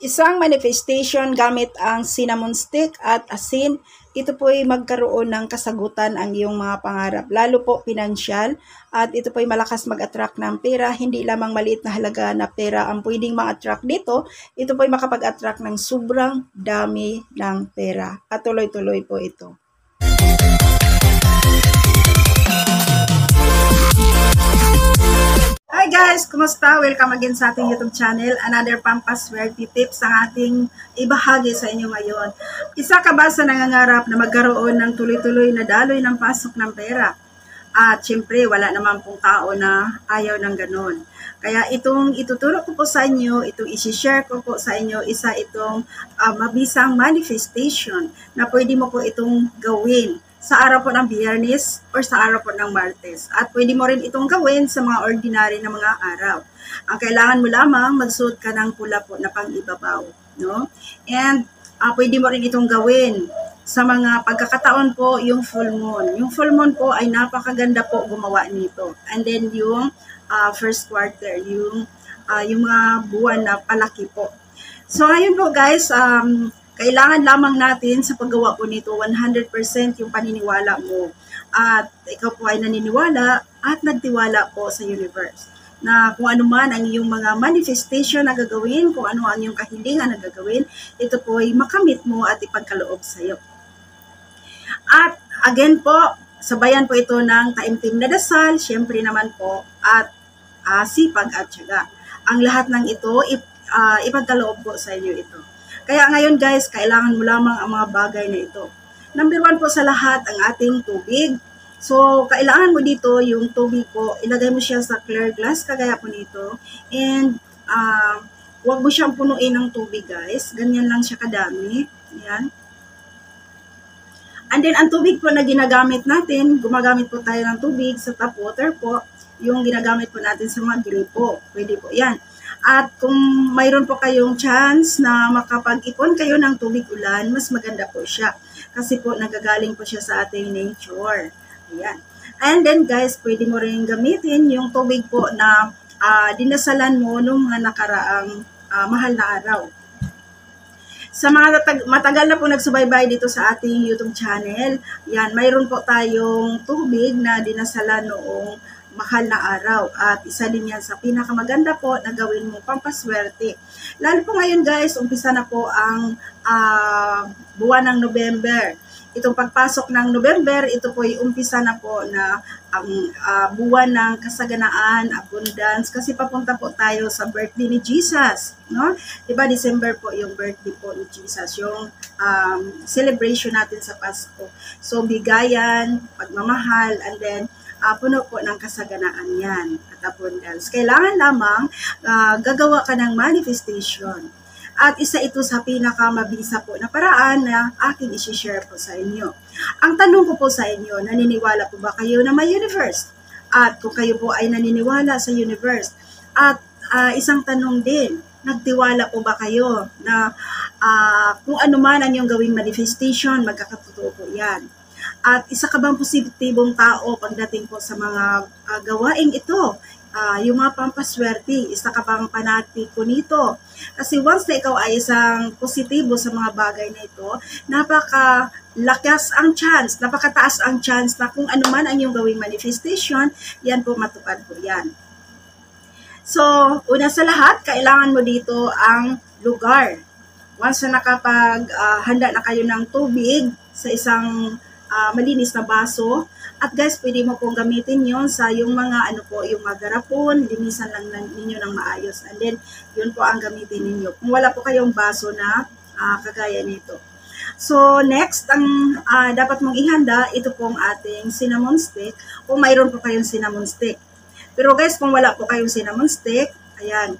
Isang manifestation gamit ang cinnamon stick at asin, ito po ay magkaroon ng kasagutan ang iyong mga pangarap, lalo po pinansyal, at ito po ay malakas mag-attract ng pera. Hindi lamang maliit na halaga na pera ang pwedeng ma-attract dito, ito po ay makapag-attract ng sobrang dami ng pera. At tuloy-tuloy po ito. Hi guys! Kumusta? Welcome again sa ating YouTube channel. Another pampaswerte tips ang ating ibahagi sa inyo ngayon. Isa ka ba sa nangangarap na magkaroon ng tuloy-tuloy na daloy ng pasok ng pera? At syempre, wala naman pong tao na ayaw ng ganon. Kaya itong ituturo ko po sa inyo, itong isi-share ko po sa inyo, isa itong mabisang manifestation na pwede mo po itong gawin sa araw po ng Biyernes or sa araw po ng Martes. At pwede mo rin itong gawin sa mga ordinary na mga araw. Ang kailangan mo lamang, magsuot ka ng pula po na pang-ibabaw. No? And pwede mo rin itong gawin sa mga pagkakataon po, yung full moon. Yung full moon po ay napakaganda po gumawa nito. And then yung first quarter, yung mga buwan na palaki po. So ayun po guys, kailangan lamang natin sa paggawa po nito 100% yung paniniwala mo. At ikaw po ay naniniwala at nagtiwala po sa universe. Na kung ano man ang iyong mga manifestation na gagawin, kung ano ang iyong kahilingan na gagawin, ito po ay makamit mo at ipagkaloob sa iyo. At again po, sabayan po ito ng taimtim na dasal, syempre naman po, at sipag at tiyaga. Ang lahat ng ito, ipagkaloob po sa inyo ito. Kaya ngayon guys, kailangan mo lamang ang mga bagay na ito. Number 1 po sa lahat, ang ating tubig. So, kailangan mo dito yung tubig po, ilagay mo siya sa clear glass, kagaya po nito. And, huwag mo siyang punuin ng tubig guys. Ganyan lang siya kadami. Ayan. And then, ang tubig po na ginagamit natin, gumagamit po tayo ng tubig sa tap water po, yung ginagamit po natin sa mga gripo. Pwede po yan. At kung mayroon po kayong chance na makapag-ipon kayo ng tubig ulan, mas maganda po siya. Kasi po nagagaling po siya sa ating nature. Ayan. And then guys, pwede mo rin gamitin yung tubig po na dinasalan mo nung mga nakaraang mahal na araw. Sa mga matagal na po nagsubaybay dito sa ating YouTube channel, yan, mayroon po tayong tubig na dinasalan noong mahal na araw. At isa din yan sa pinakamaganda po na gawin mo pampaswerte. Lalo po ngayon guys, umpisa na po ang buwan ng November. Itong pagpasok ng November, ito po ay umpisa na po na ang buwan ng kasaganaan, abundance, kasi papunta po tayo sa birthday ni Jesus. No? Diba, December po yung birthday po ni Jesus, yung celebration natin sa Pasko. So, bigayan, pagmamahal, and then, puno po ng kasaganaan yan at abundance. Kailangan lamang gagawa ka ng manifestation. At isa ito sa pinakamabisa po na paraan na aking isi-share po sa inyo. Ang tanong ko po sa inyo, naniniwala po ba kayo na may universe? At kung kayo po ay naniniwala sa universe, at isang tanong din, nagtiwala po ba kayo na kung ano man ang iyong gawing manifestation, magkakatotoo po yan? At isa ka bang positibong tao pagdating po sa mga gawaing ito? Yung mga pampaswerte, isa ka bang panatiko nito? Kasi once na ikaw ay isang positibo sa mga bagay na ito, napakalakas ang chance, napakataas ang chance na kung ano man ang iyong gawing manifestation, yan po matupad po yan. So, una sa lahat, kailangan mo dito ang lugar. Once na handa na kayo ng tubig sa isang malinis na baso. At guys, pwede mo pong gamitin yon sa yung mga yung mga garapon, linisan lang ninyo ng maayos. And then, yun po ang gamitin ninyo. Kung wala po kayong baso na kagaya nito. So, next, ang dapat mong ihanda, ito pong ating cinnamon stick. Kung mayroon po kayong cinnamon stick. Pero guys, kung wala po kayong cinnamon stick, ayan,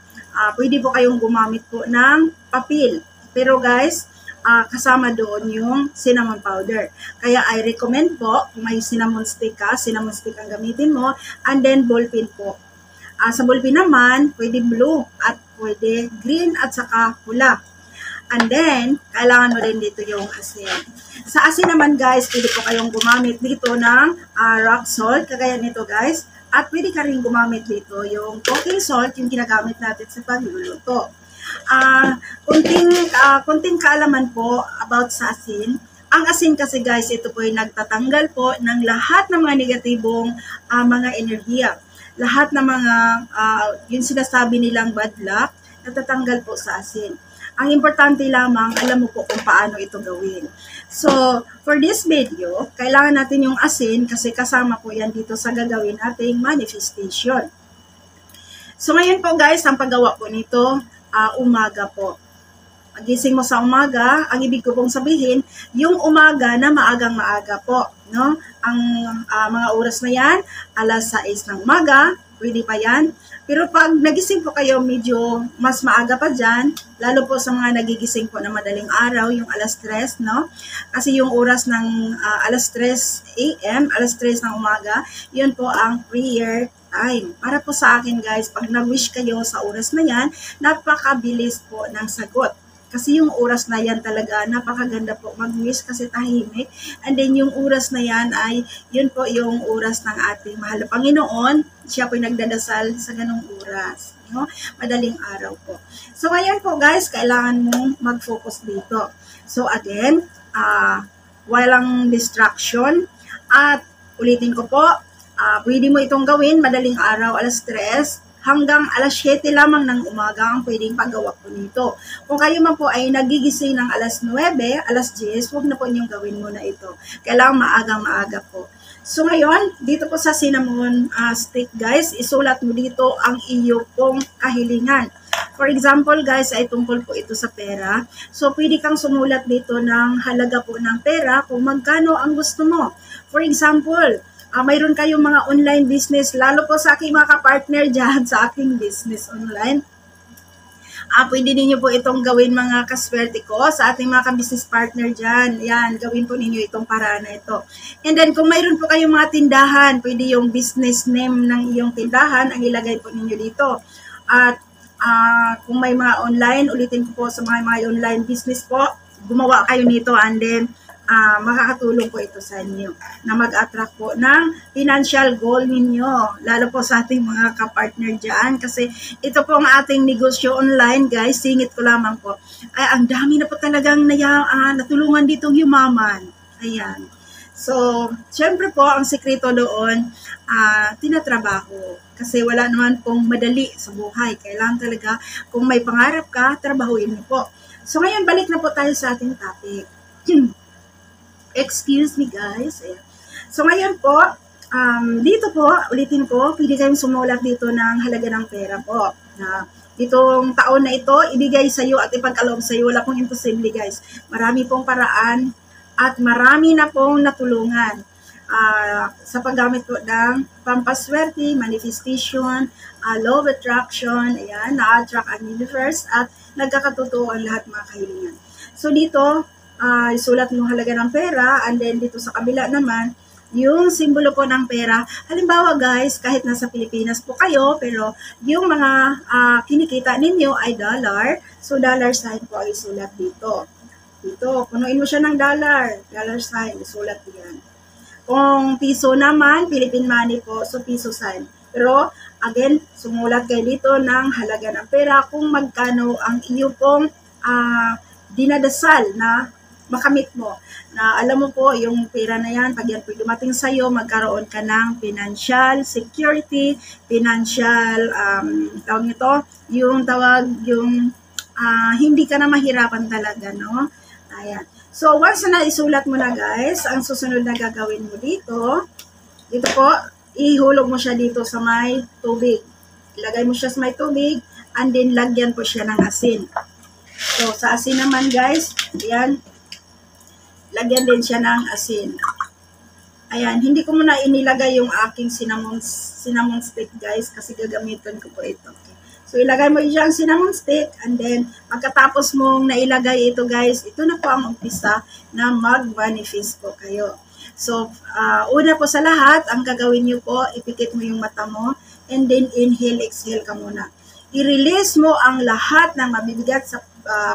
pwede po kayong gumamit po ng papel. Pero guys, kasama doon yung cinnamon powder. Kaya I recommend po, kung may cinnamon stick ka, cinnamon stick ang gamitin mo, and then ballpen po. Sa ballpen naman, pwede blue at pwede green at saka pula. And then, kailangan mo rin dito yung asin. Sa asin naman guys, pwede po kayong gumamit dito ng rock salt, kagaya nito guys. At pwede ka rin gumamit dito yung cooking salt, yung ginagamit natin sa pagluluto. Kunting konting kaalaman po about sa asin. Ang asin kasi guys, ito po ay nagtatanggal po ng lahat ng mga negatibong mga enerhiya. Lahat ng mga, yung sinasabi nilang bad luck, natatanggal po sa asin. Ang importante lamang, alam mo po kung paano ito gawin. So, for this video, kailangan natin yung asin kasi kasama po yan dito sa gagawin ating manifestation. So, ngayon po guys, ang paggawa po nito, umaga po. Gising mo sa umaga, ang ibig ko pong sabihin, yung umaga na maagang-maaga po. No? Ang mga oras na yan, alas 6 ng umaga, pwede pa yan. Pero pag nagising po kayo, medyo mas maaga pa dyan, lalo po sa mga nagigising po na madaling araw, yung alas 3, no? Kasi yung oras ng alas 3 a.m., alas 3 ng umaga, yun po ang prayer time. Para po sa akin guys, pag nag-wish kayo sa oras na yan, napakabilis po ng sagot. Kasi yung oras na yan talaga, napakaganda po mag-wish kasi tahimik. And then yung oras na yan ay, yun po yung oras ng ating mahal na Panginoon. Siya po yung nagdadasal sa ganong oras. No? Madaling araw po. So ngayon po guys, kailangan mong mag-focus dito. So again, walang distraction. At ulitin ko po, pwede mo itong gawin madaling araw, alas 3. Hanggang alas 7 lamang ng umaga ang pwedeng paggawa po nito. Kung kayo man po ay nagigising ng alas 9, alas 10, huwag na po niyong gawin muna ito. Kailangan maagang-maaga po. So ngayon, dito po sa cinnamon stick guys, isulat mo dito ang iyo pong kahilingan. For example guys, ay tungkol po ito sa pera. So pwede kang sumulat dito ng halaga po ng pera kung magkano ang gusto mo. For example, mayroon kayong mga online business, lalo po sa aking mga kapartner dyan sa aking business online. Pwede ninyo po itong gawin mga kaswerte ko sa ating mga business partner dyan. Yan, gawin po ninyo itong paraan na ito. And then kung mayroon po kayong mga tindahan, pwede yung business name ng iyong tindahan, ang ilagay po ninyo dito. At kung may mga online, ulitin ko po sa mga online business po, gumawa kayo nito and then makakatulong po ito sa inyo na mag-attract po ng financial goal ninyo, lalo po sa ating mga kapartner dyan kasi ito po ang ating negosyo online guys, singit ko lamang po, ay ang dami na po talagang natulungan ditong yumaman. Ayan. So, syempre po ang sekreto doon, tinatrabaho kasi wala naman pong madali sa buhay. Kailangan talaga kung may pangarap ka, trabahuin mo po. So ngayon, balik na po tayo sa ating topic. Excuse me guys. Ayan. So ngayon po, dito po, ulitin ko, pwede kayong sumulat dito ng halaga ng pera po. Itong taon na ito, ibigay sa iyo at ipag-aloob sa iyo. Wala pong imposible guys. Marami pong paraan at marami na pong natulungan sa paggamit po ng pampaswerte, manifestation, law of attraction, ayan, na-attract ang universe at nagkakatotoo ang lahat mga kahilingan. So dito, isulat mo halaga ng pera and then dito sa kabila naman yung simbolo po ng pera. Halimbawa guys, kahit nasa Pilipinas po kayo pero yung mga kinikita ninyo ay dollar, so dollar sign po ay isulat dito. Dito, punuin mo siya ng dollar sign, isulat yan. Kung piso naman, Philippine money po, so piso sign. Pero again, sumulat kayo dito ng halaga ng pera kung magkano ang iyo pong dinadasal na makamit mo. Na alam mo po, yung pera na yan, pag yan po dumating sa'yo, magkaroon ka ng financial security, financial, tawag nito, yung hindi ka na mahirapan talaga, no? Ayan. So, once na isulat mo na guys, ang susunod na gagawin mo dito po, ihulog mo siya dito sa may tubig. Ilagay mo siya sa may tubig, and then lagyan po siya ng asin. So, sa asin naman guys, ayan, lagyan din siya ng asin. Ayan, hindi ko muna inilagay yung aking cinnamon stick guys, kasi gagamitin ko po ito. Okay. So, ilagay mo dyan cinnamon stick, and then, pagkatapos mong nailagay ito guys, ito na po ang umpisa na mag-manifest po kayo. So, una po sa lahat, ang gagawin nyo po, ipikit mo yung mata mo, and then inhale, exhale ka muna. I-release mo ang lahat ng mabibigat sa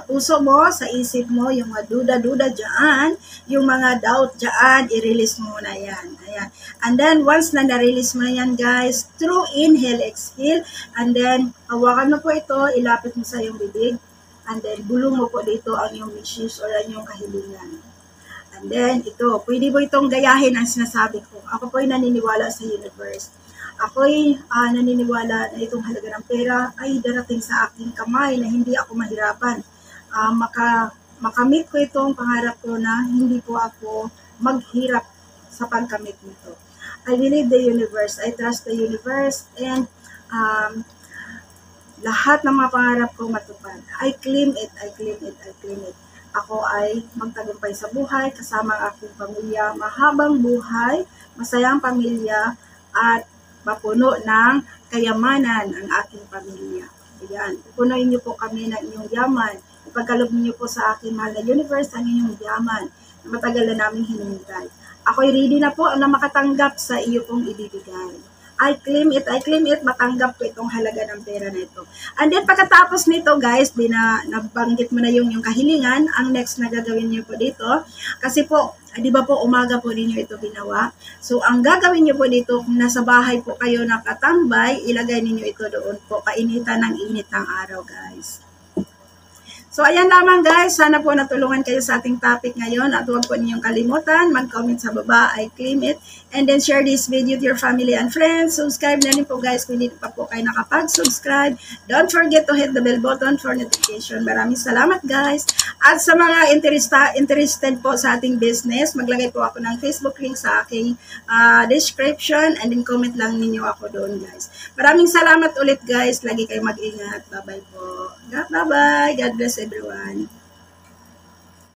puso mo, sa isip mo, yung mga duda-duda dyan, yung mga doubt dyan, i-release mo na yan. Ayan. And then, once na na-release mo na yan, guys, through inhale, exhale, and then, hawakan mo po ito, ilapit mo sa iyong bibig, And then, bulong mo po dito ang iyong wishes or ang iyong kahilingan. And then, ito, pwede mo itong gayahin ang sinasabi ko. Ako po'y naniniwala sa universe. Ako'y naniniwala na itong halaga ng pera ay darating sa aking kamay na hindi ako mahirapan. Makamit ko itong pangarap ko na hindi po ako maghirap sa pagkamit nito. I believe the universe. I trust the universe. And lahat ng mga pangarap ko matupad. I claim it. I claim it. I claim it. Ako ay magtagumpay sa buhay kasama ang aking pamilya. Mahabang buhay, masayang pamilya, at mapuno ng kayamanan ang aking pamilya. Ayan. Pupunuin niyo po kami ng inyong yaman. Ipagkaloob niyo po sa akin, mahal na universe, ang inyong yaman na matagal na namin hinihintay. Ako'y ready na po na makatanggap sa iyo pong ibibigay. I claim it, matanggap ko itong halaga ng pera na ito. And then pagkatapos nito guys, nabanggit mo na yung kahilingan, ang next na gagawin niyo po dito, kasi po, di ba po umaga po ninyo ito ginawa. So ang gagawin niyo po dito, kung nasa bahay po kayo nakatambay, ilagay ninyo ito doon po, kainitan ng init ng araw guys. So, ayan lamang guys. Sana po natulungan kayo sa ating topic ngayon. At huwag po ninyong kalimutan. Mag-comment sa baba. I claim it. And then share this video to your family and friends. Subscribe na rin po guys kung hindi pa po kayo nakapag-subscribe. Don't forget to hit the bell button for notification. Maraming salamat guys. At sa mga interested po sa ating business, maglagay po ako ng Facebook link sa aking description. And then comment lang ninyo ako doon guys. Maraming salamat ulit guys. Lagi kayo mag-ingat. Bye-bye po. Bye-bye. God bless everyone.